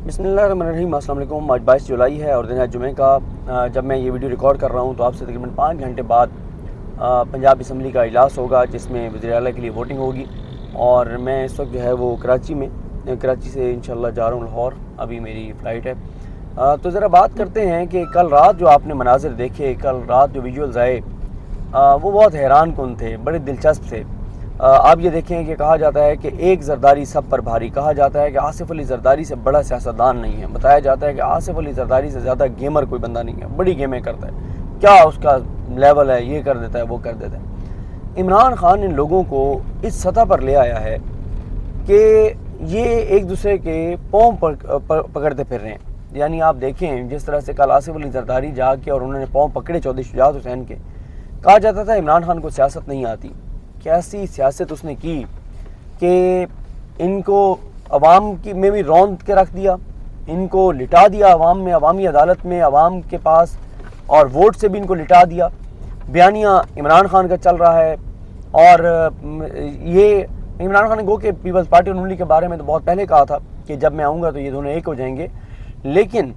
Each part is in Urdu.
بسم اللہ الرحمن الرحیم۔ السلام علیکم۔ آج 22 جولائی ہے اور دن ہے جمعے کا۔ جب میں یہ ویڈیو ریکارڈ کر رہا ہوں تو آپ سے تقریباً 5 گھنٹے بعد پنجاب اسمبلی کا اجلاس ہوگا جس میں وزیر اعلیٰ کے لیے ووٹنگ ہوگی، اور میں اس وقت جو ہے وہ کراچی سے انشاءاللہ جا رہا ہوں لاہور، ابھی میری فلائٹ ہے۔ تو ذرا بات کرتے ہیں کہ کل رات جو آپ نے مناظر دیکھے، کل رات جو ویژولز آئے وہ بہت حیران کن تھے، بڑے دلچسپ تھے۔ آپ یہ دیکھیں کہ کہا جاتا ہے کہ ایک زرداری سب پر بھاری، کہا جاتا ہے کہ آصف علی زرداری سے بڑا سیاستدان نہیں ہے، بتایا جاتا ہے کہ آصف علی زرداری سے زیادہ گیمر کوئی بندہ نہیں ہے، بڑی گیمیں کرتا ہے، کیا اس کا لیول ہے، یہ کر دیتا ہے وہ کر دیتا ہے۔ عمران خان ان لوگوں کو اس سطح پر لے آیا ہے کہ یہ ایک دوسرے کے پاؤں پکڑتے پھر رہے ہیں۔ یعنی آپ دیکھیں جس طرح سے کل آصف علی زرداری جا کے اور انہوں نے پاؤں پکڑے چودھری شجاعت حسین کے، کہا جاتا تھا عمران خان کو سیاست نہیں آتی، کیسی سیاست اس نے کی کہ ان کو عوام میں بھی روند کے رکھ دیا، ان کو لٹا دیا عوام میں، عوامی عدالت میں، عوام کے پاس، اور ووٹ سے بھی ان کو لٹا دیا۔ بیانیہ عمران خان کا چل رہا ہے، اور یہ عمران خان نے گو کہ پیپلز پارٹی انولی کے بارے میں تو بہت پہلے کہا تھا کہ جب میں آؤں گا تو یہ دونوں ایک ہو جائیں گے، لیکن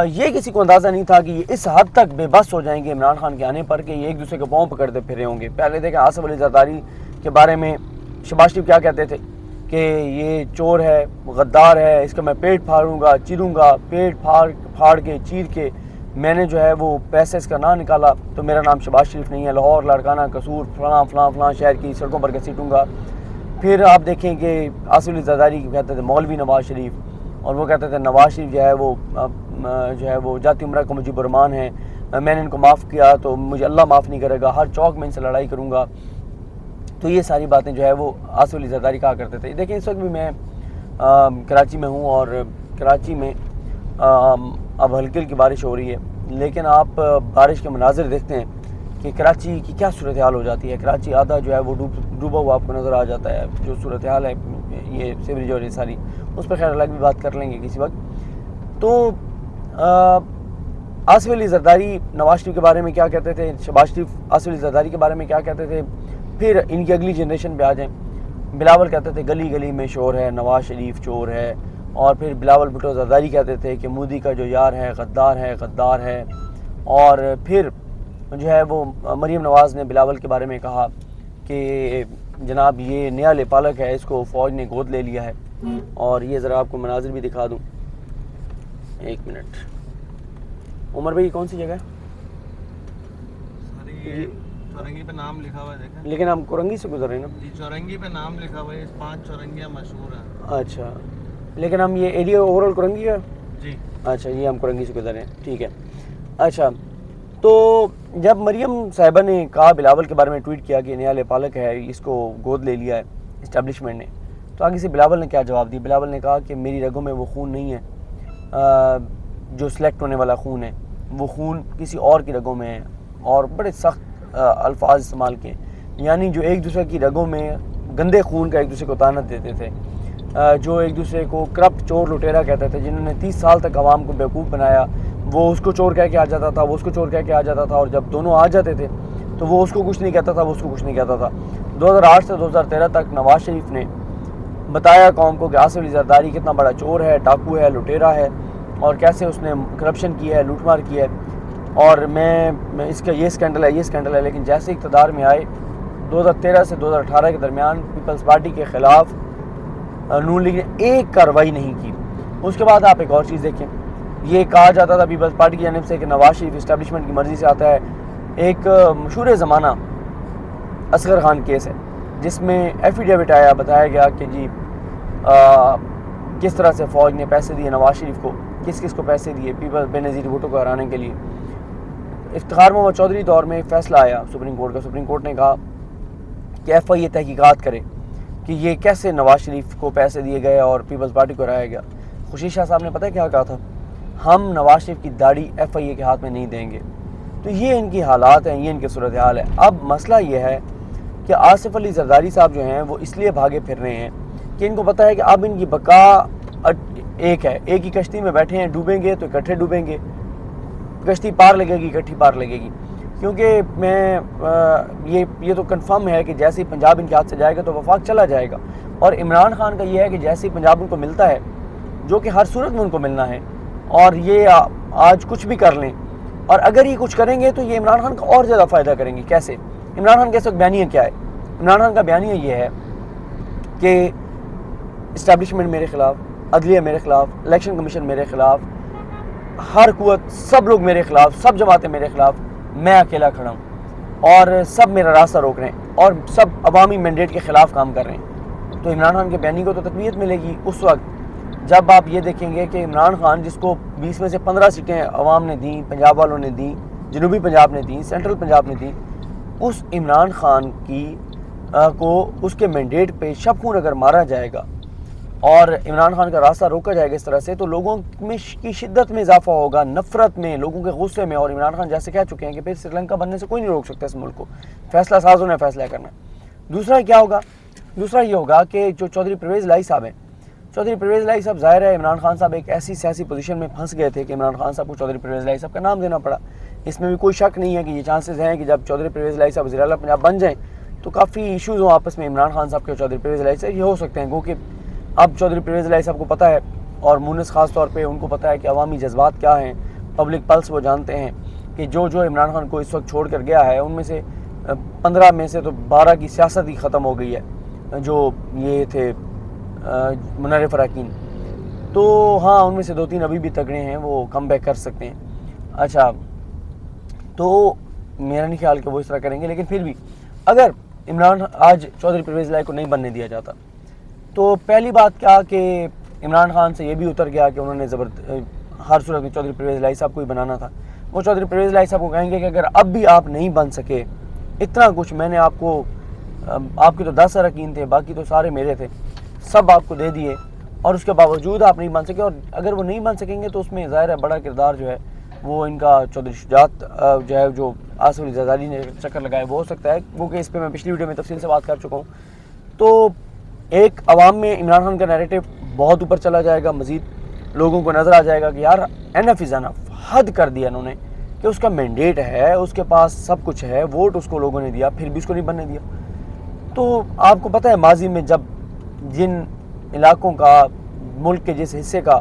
یہ کسی کو اندازہ نہیں تھا کہ یہ اس حد تک بے بس ہو جائیں گے عمران خان کے آنے پر کہ یہ ایک دوسرے کے پاؤں پکڑتے پھرے ہوں گے۔ پہلے دیکھیں آصف علی زرداری کے بارے میں شہباز شریف کیا کہتے تھے کہ یہ چور ہے، غدار ہے، اس کا میں پیٹ پھاڑوں گا، چیروں گا، پیٹ پھاڑ کے چیر کے میں نے جو ہے وہ پیسے اس کا نہ نکالا تو میرا نام شہباز شریف نہیں ہے، لاہور لاڑکانہ قصور فلاں فلاں فلاں شہر کی سڑکوں پر گھسیٹوں گا۔ پھر آپ دیکھیں کہ آصف علی زرداری کہتے تھے مولوی نواز شریف، اور وہ کہتے تھے نواز شریف جو ہے وہ جاتی عمرہ کو مجیب الرحمان ہے، میں نے ان کو معاف کیا تو مجھے اللہ معاف نہیں کرے گا، ہر چوک میں ان سے لڑائی کروں گا۔ تو یہ ساری باتیں جو ہے وہ آصف علی زرداری کہا کرتے تھے۔ دیکھیں اس وقت بھی میں کراچی میں ہوں، اور کراچی میں اب ہلکی ہلکی بارش ہو رہی ہے، لیکن آپ بارش کے مناظر دیکھتے ہیں کہ کراچی کی کیا صورتحال ہو جاتی ہے۔ کراچی آدھا جو ہے وہ ڈوبا ہوا آپ کو نظر آ جاتا ہے، جو صورتحال ہے یہ سیوریج اور یہ ساری، اس پہ خیر الگ بھی بات کر لیں گے کسی وقت۔ تو آصف علی زرداری نواز شریف کے بارے میں کیا کہتے تھے، شہباز شریف آصف علی زرداری کے بارے میں کیا کہتے تھے، پھر ان کی اگلی جنریشن پہ آ جائیں۔ بلاول کہتے تھے گلی گلی میں شور ہے، نواز شریف چور ہے، اور پھر بلاول بھٹو زرداری کہتے تھے کہ مودی کا جو یار ہے غدار ہے، اور پھر جو ہے وہ مریم نواز نے بلاول کے بارے میں کہا کہ جناب یہ نیا لیپالک ہے، اس کو فوج نے گود لے لیا ہے۔ اور یہ ذرا آپ کو مناظر بھی دکھا دوں، ایک منٹ۔ عمر بھائی کون سی جگہ ہے؟ چورنگی پہ نام لکھا ہوا ہے دیکھیں، لیکن ہم کورنگی سے گزر رہے ہیں نا جی چورنگی پہ نام لکھا ہوا ہے، 5 چورنگیاں مشہور ہیں۔ اچھا، لیکن ہم یہ ایریا اوورال کورنگی ہے جی اچھا، یہ ہم کورنگی سے گزر رہے ہیں، ٹھیک ہے۔ اچھا، تو جب مریم صاحبہ نے کہا بلاول کے بارے میں ٹویٹ کیا کہ نیا لیپالک ہے، اس کو گود لے لیا ہے اسٹیبلشمنٹ نے، تو آگے سے بلاول نے کیا جواب دی؟ بلاول نے کہا کہ میری رگوں میں وہ خون نہیں ہے جو سلیکٹ ہونے والا خون ہے، وہ خون کسی اور کی رگوں میں ہے، اور بڑے سخت الفاظ استعمال کیے، یعنی جو ایک دوسرے کی رگوں میں گندے خون کا ایک دوسرے کو تانت دیتے تھے، جو ایک دوسرے کو کرپٹ چور لٹیرا کہتے تھے، جنہوں نے 30 سال تک عوام کو بیوقوف بنایا، وہ اس کو چور کہہ کے آ جاتا تھا، وہ اس کو چور کہہ کے آ جاتا تھا، اور جب دونوں آ جاتے تھے تو وہ اس کو کچھ نہیں کہتا تھا، وہ اس کو کچھ نہیں کہتا تھا۔ 2008 سے 2013 تک نواز شریف نے بتایا قوم کو کہ آصف علی زرداری کتنا بڑا چور ہے، ڈاکو ہے، لٹیرا ہے، اور کیسے اس نے کرپشن کی ہے، لوٹ مار کی ہے، اور میں اس کا یہ سکینڈل ہے، لیکن جیسے اقتدار میں آئے 2013 سے 2018 کے درمیان پیپلز پارٹی کے خلاف نون لیگ نے ایک کارروائی نہیں کی۔ اس کے بعد آپ ایک اور چیز دیکھیں، یہ کہا جاتا تھا پیپلز پارٹی کی جانب سے کہ نواز شریف اسٹیبلشمنٹ کی مرضی سے آتا ہے۔ ایک مشہور زمانہ اصغر خان کیس ہے جس میں ایفیڈیوٹ آیا، بتایا گیا کہ جی کس طرح سے فوج نے پیسے دیے نواز شریف کو، کس کس کو پیسے دیے پیپل بے نظیر بھٹو کو ہرانے کے لیے۔ افتخار محمد چودھری دور میں ایک فیصلہ آیا سپریم کورٹ کا، سپریم کورٹ نے کہا کہ ایف آئی اے تحقیقات کرے کہ یہ کیسے نواز شریف کو پیسے دیے گئے اور پیپلز پارٹی کو ہرایا گیا۔ خورشید شاہ صاحب نے پتہ کیا کہا تھا؟ ہم نواز شریف کی داڑھی ایف آئی اے کے ہاتھ میں نہیں دیں گے۔ تو یہ ان کی حالات ہیں، یہ ان کی صورتحال ہے۔ اب مسئلہ یہ ہے کہ آصف علی زرداری صاحب جو ہیں وہ اس لیے بھاگے پھر رہے ہیں کہ ان کو پتہ ہے کہ اب ان کی بقا ایک ہے، ایک ہی کشتی میں بیٹھے ہیں، ڈوبیں گے تو اکٹھے ڈوبیں گے، کشتی پار لگے گی اکٹھی پار لگے گی، کیونکہ میں یہ تو کنفرم ہے کہ جیسے ہی پنجاب ان کے ہاتھ سے جائے گا تو وفاق چلا جائے گا، اور عمران خان کا یہ ہے کہ جیسے ہی پنجاب ان کو ملتا ہے جو کہ ہر صورت میں ان کو ملنا ہے، اور یہ آج کچھ بھی کر لیں، اور اگر یہ کچھ کریں گے تو یہ عمران خان کا اور زیادہ فائدہ کریں گے۔ کیسے؟ عمران خان کا اس وقت بیانیہ کیا ہے؟ عمران خان کا بیانیہ یہ ہے کہ اسٹیبلشمنٹ میرے خلاف، عدلیہ میرے خلاف، الیکشن کمیشن میرے خلاف، ہر قوت، سب لوگ میرے خلاف، سب جماعتیں میرے خلاف، میں اکیلا کھڑا ہوں اور سب میرا راستہ روک رہے ہیں اور سب عوامی مینڈیٹ کے خلاف کام کر رہے ہیں۔ تو عمران خان کے بیانی کو تو تقویت ملے گی اس وقت جب آپ یہ دیکھیں گے کہ عمران خان، جس کو 20 میں سے 15 سیٹیں عوام نے دیں، پنجاب والوں نے دیں، جنوبی پنجاب نے دیں، سینٹرل پنجاب نے دیں، اس عمران خان کو اس کے مینڈیٹ پہ شب خون اگر مارا جائے گا اور عمران خان کا راستہ روکا جائے گا اس طرح سے، تو لوگوں میں کی شدت میں اضافہ ہوگا، نفرت میں، لوگوں کے غصے میں، اور عمران خان جیسے کہہ چکے ہیں کہ پھر سری لنکا بننے سے کوئی نہیں روک سکتا اس ملک کو، فیصلہ سازوں نے فیصلہ کرنا ہے۔ دوسرا کیا ہوگا؟ دوسرا یہ ہوگا کہ جو چودھری پرویز الہی صاحب ہیں، چودھری پرویز الہی صاحب، ظاہر ہے عمران خان صاحب ایک ایسی سیاسی پوزیشن میں پھنس گئے تھے کہ عمران خان صاحب کو چودھری پرویز الہی صاحب کا نام دینا پڑا۔ اس میں بھی کوئی شک نہیں ہے کہ یہ چانسز ہیں کہ جب چودھری پرویز الہی صاحب وزیر اعلیٰ پنجاب بن جائیں تو کافی ایشوز ہوں آپس میں عمران خان صاحب کے چودھری پرویز الہی سے، یہ ہو سکتے ہیں، کیونکہ اب چودھری پرویز الہی صاحب کو پتہ ہے، اور مونس خاص طور پہ ان کو پتہ ہے کہ عوامی جذبات کیا ہیں، پبلک پلس وہ جانتے ہیں کہ جو عمران خان کو اس وقت چھوڑ کر گیا ہے ان میں سے 15 میں سے تو 12 کی سیاست ہی ختم ہو گئی ہے، جو یہ تھے منرف اراکین، تو ہاں ان میں سے 2-3 ابھی بھی تگڑے ہیں، وہ کم بیک کر سکتے ہیں۔ اچھا، تو میرا نہیں خیال کہ وہ اس طرح کریں گے، لیکن پھر بھی اگر عمران آج چودھری پرویز الہی کو نہیں بننے دیا جاتا تو پہلی بات کیا کہ عمران خان سے یہ بھی اتر گیا کہ انہوں نے ہر صورت میں چودھری پرویز الہی صاحب کو ہی بنانا تھا۔ وہ چودھری پرویز الہی صاحب کو کہیں گے کہ اگر اب بھی آپ نہیں بن سکے، اتنا کچھ میں نے آپ کے تو 10 اراکین تھے، باقی تو سارے میرے تھے، سب آپ کو دے دیے، اور اس کے باوجود آپ نہیں بن سکے، اور اگر وہ نہیں بن سکیں گے تو اس میں ظاہر ہے بڑا کردار جو ہے وہ ان کا چودھری شجاعت جو ہے، جو آصف علی زرداری نے چکر لگائے، وہ ہو سکتا ہے، کیونکہ اس پہ میں پچھلی ویڈیو میں تفصیل سے بات کر چکا ہوں۔ تو ایک عوام میں عمران خان کا نیریٹو بہت اوپر چلا جائے گا، مزید لوگوں کو نظر آ جائے گا کہ یار انف از انف، حد کر دیا انہوں نے، کہ اس کا مینڈیٹ ہے، اس کے پاس سب کچھ ہے، ووٹ اس کو لوگوں نے دیا، پھر بھی اس کو نہیں بننے دیا۔ تو آپ کو پتہ ہے ماضی میں جب جن علاقوں کا، ملک کے جس حصے کا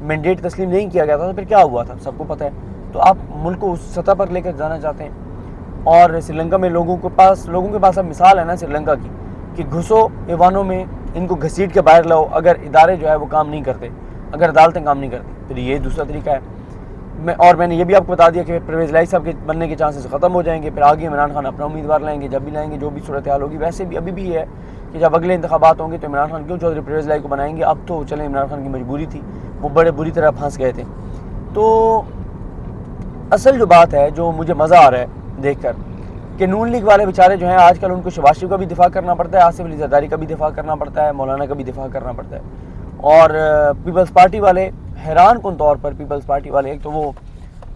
مینڈیٹ تسلیم نہیں کیا گیا تھا تو پھر کیا ہوا تھا، سب کو پتہ ہے۔ تو آپ ملک کو اس سطح پر لے کر جانا چاہتے ہیں، اور سری لنکا میں لوگوں کے پاس اب مثال ہے نا سری لنکا کی، کہ گھسو ایوانوں میں، ان کو گھسیٹ کے باہر لاؤ، اگر ادارے جو ہے وہ کام نہیں کرتے، اگر عدالتیں کام نہیں کرتی، پھر یہ دوسرا طریقہ ہے۔ میں نے یہ بھی آپ کو بتا دیا کہ پرویز الہی صاحب کے بننے کے چانسز ختم ہو جائیں گے، پھر آگے عمران خان اپنا امیدوار لائیں گے، جب بھی لائیں گے جو بھی صورتحال ہوگی۔ ویسے بھی ابھی بھی یہ ہے کہ جب اگلے انتخابات ہوں گے تو عمران خان کیوں چودھری پرویز الہی کو بنائیں گے؟ اب تو چلیں، عمران خان کی مجبوری تھی، وہ بڑے بری طرح پھنس گئے تھے۔ تو اصل جو بات ہے، جو مجھے مزہ آ رہا ہے دیکھ کر، کہ نون لیگ والے بیچارے جو ہیں آج کل ان کو شہباز شریف کا بھی دفاع کرنا پڑتا ہے، آصف علی زرداری کا بھی دفاع کرنا پڑتا ہے، مولانا کا بھی دفاع کرنا پڑتا ہے، اور پیپلز پارٹی والے حیران کن طور پر، پیپلز پارٹی والے، ایک تو وہ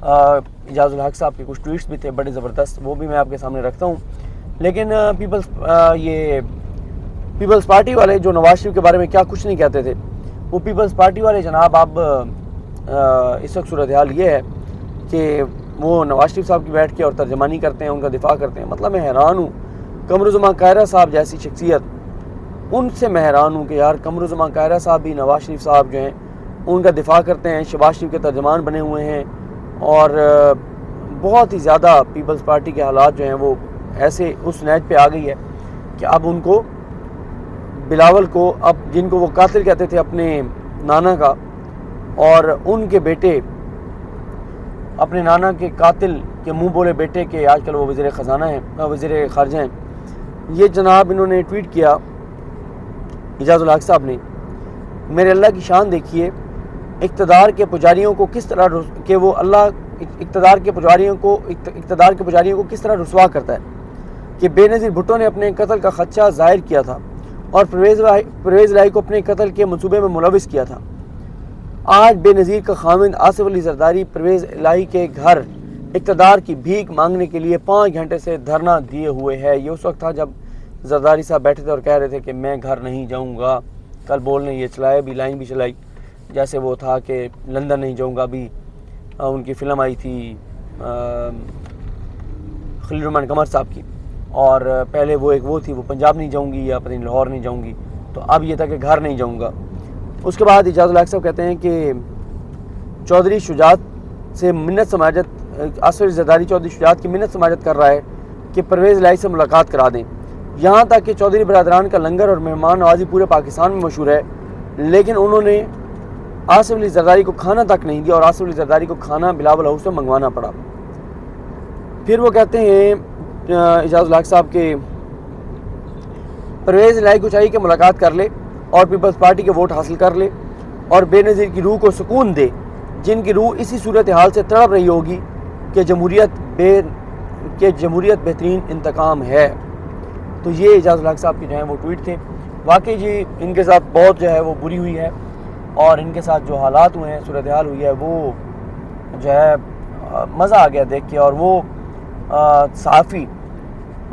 اعجاز الحق صاحب کے کچھ ٹویٹس بھی تھے بڑے زبردست، وہ بھی میں آپ کے سامنے رکھتا ہوں، لیکن پیپلز پارٹی والے جو نواز شریف کے بارے میں کیا کچھ نہیں کہتے تھے، وہ پیپلز پارٹی والے جناب اب اس وقت صورتحال یہ ہے کہ وہ نواز شریف صاحب کی بیٹھ کے اور ترجمانی کرتے ہیں، ان کا دفاع کرتے ہیں۔ مطلب میں حیران ہوں، قمرالزمان قاہرہ صاحب جیسی شخصیت، ان سے میں حیران ہوں کہ یار قمرالزمان قاہرہ صاحب بھی نواز شریف صاحب جو ہیں ان کا دفاع کرتے ہیں، شہباز شریف کے ترجمان بنے ہوئے ہیں، اور بہت ہی زیادہ پیپلز پارٹی کے حالات جو ہیں وہ ایسے اس نیج پہ آ گئی ہے کہ اب ان کو، بلاول کو، اب جن کو وہ قاتل کہتے تھے اپنے نانا کا، اور ان کے بیٹے، اپنے نانا کے قاتل کے منہ بولے بیٹے کے، آج کل وہ وزیر خزانہ ہیں، وزیر خارجہ ہیں، یہ جناب انہوں نے ٹویٹ کیا اعجاز الحق صاحب نے، میرے اللہ کی شان دیکھیے، اقتدار کے پجاریوں کو کس طرح کہ وہ اللہ اقتدار کے پجاریوں کو کس طرح رسوا کرتا ہے، کہ بے نظیر بھٹو نے اپنے قتل کا خدشہ ظاہر کیا تھا اور پرویز الہی کو اپنے قتل کے منصوبے میں ملوث کیا تھا۔ آج بے نظیر کا خاوند آصف علی زرداری پرویز الہی کے گھر اقتدار کی بھیک مانگنے کے لیے 5 گھنٹے سے دھرنا دیے ہوئے ہے۔ یہ اس وقت تھا جب زرداری صاحب بیٹھے تھے اور کہہ رہے تھے کہ میں گھر نہیں جاؤں گا، کل بولنے یہ چلایا بھی، لائن بھی چلائی، جیسے وہ تھا کہ لندن نہیں جاؤں گا، بھی ان کی فلم آئی تھی خلیل الرحمن قمر صاحب کی، اور پہلے وہ ایک وہ تھی وہ پنجاب نہیں جاؤں گی یا پتہ نہیں لاہور نہیں جاؤں گی، تو اب یہ تھا کہ گھر نہیں جاؤں گا۔ اس کے بعد اعجاز الحق صاحب کہتے ہیں کہ چودھری شجاعت سے منت سماجت، آصف علی زرداری چودھری شجاعت کی منت سماجت کر رہا ہے کہ پرویز الہی سے ملاقات کرا دیں، یہاں تک کہ چودھری برادران کا لنگر اور مہمان نوازی پورے پاکستان میں مشہور ہے، لیکن انہوں نے آصف علی زرداری کو کھانا تک نہیں دیا اور آصف علی زرداری کو کھانا بلاول ہاؤس سے منگوانا پڑا۔ پھر وہ کہتے ہیں اعجاز الحق صاحب کہ پرویز الہی کو چاہیے کہ ملاقات کر لے اور پیپلز پارٹی کے ووٹ حاصل کر لے اور بے نظیر کی روح کو سکون دے، جن کی روح اسی صورتحال سے تڑپ رہی ہوگی کہ جمہوریت بہترین انتقام ہے۔ تو یہ اعجاز الحق صاحب کے جو ہیں وہ ٹویٹ تھے۔ واقعی جی ان کے ساتھ بہت جو ہے وہ بری ہوئی ہے، اور ان کے ساتھ جو حالات ہوئے ہیں، صورتحال ہوئی ہے، وہ جو ہے مزہ آ گیا دیکھ کے۔ اور وہ صحافی،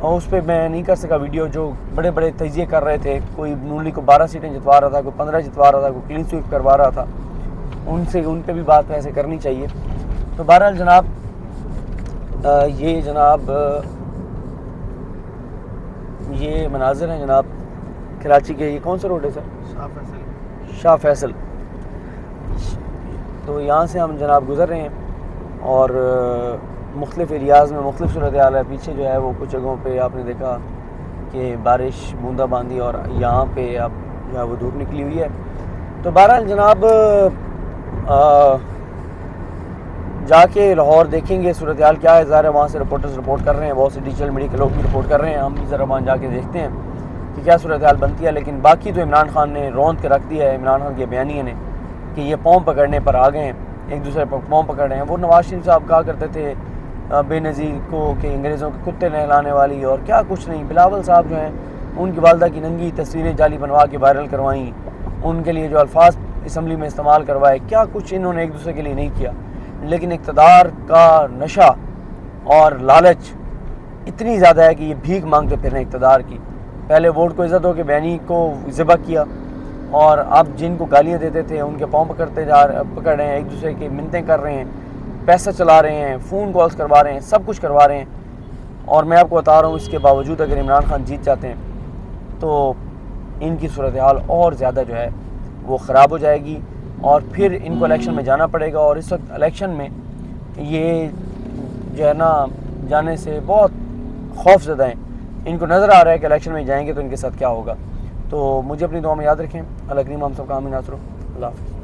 اس پہ میں نہیں کر سکا ویڈیو، جو بڑے بڑے تجزیے کر رہے تھے، کوئی نون لیگ کو 12 سیٹیں جتوا رہا تھا، کوئی 15 جتوا رہا تھا، کوئی کلین سویپ کروا رہا تھا، ان پہ بھی بات ایسے کرنی چاہیے۔ تو بہرحال جناب یہ جناب یہ مناظر ہیں جناب کراچی کے۔ یہ کون سا روڈ ہے سر؟ شاہ فیصل۔ تو یہاں سے ہم جناب گزر رہے ہیں اور مختلف ایریاز میں مختلف صورتحال ہے۔ پیچھے جو ہے وہ کچھ جگہوں پہ آپ نے دیکھا کہ بارش بوندا باندی، اور یہاں پہ اب جو ہے وہ دھوپ نکلی ہوئی ہے۔ تو بہرحال جناب جا کے لاہور دیکھیں گے صورتحال کیا ہے، ظاہر ہے وہاں سے رپورٹرز رپورٹ کر رہے ہیں، بہت سے ڈیجیٹل میڈیا کے لوگ بھی رپورٹ کر رہے ہیں، ہم بھی ذرا وہاں جا کے دیکھتے ہیں کہ کیا صورتحال بنتی ہے۔ لیکن باقی تو عمران خان نے روند کے رکھ دیا ہے، عمران خان کے بیانیے نے، کہ یہ پاؤں پکڑنے پر آ گئے ہیں، ایک دوسرے پر پاؤں پکڑ رہے ہیں۔ وہ نواز شریف صاحب کہا کرتے تھے بے نظیر کو کہ انگریزوں کے کتے نہلانے والی، اور کیا کچھ نہیں۔ بلاول صاحب جو ہیں ان کی والدہ کی ننگی تصویریں جعلی بنوا کے وائرل کروائیں، ان کے لیے جو الفاظ اسمبلی میں استعمال کروائے، کیا کچھ انہوں نے ایک دوسرے کے لیے نہیں کیا۔ لیکن اقتدار کا نشہ اور لالچ اتنی زیادہ ہے کہ یہ بھیک مانگتے پھر رہے ہیں اقتدار کی۔ پہلے ووٹ کو عزت ہو کے بیانی کو ذبح کیا، اور اب جن کو گالیاں دیتے تھے ان کے پاؤں پکڑ رہے ہیں، ایک دوسرے کی منتیں کر رہے ہیں، پیسہ چلا رہے ہیں، فون کالز کروا رہے ہیں، سب کچھ کروا رہے ہیں۔ اور میں آپ کو بتا رہا ہوں اس کے باوجود اگر عمران خان جیت جاتے ہیں تو ان کی صورتحال اور زیادہ جو ہے وہ خراب ہو جائے گی، اور پھر ان کو الیکشن میں جانا پڑے گا۔ اور اس وقت الیکشن میں یہ جو ہے نا جانے سے بہت خوف زدہ ہیں، ان کو نظر آ رہا ہے کہ الیکشن میں جائیں گے تو ان کے ساتھ کیا ہوگا۔ تو مجھے اپنی دعا میں یاد رکھیں۔ اللہ کریم ہم سب کا آمین ناصر۔ اللہ حافظ۔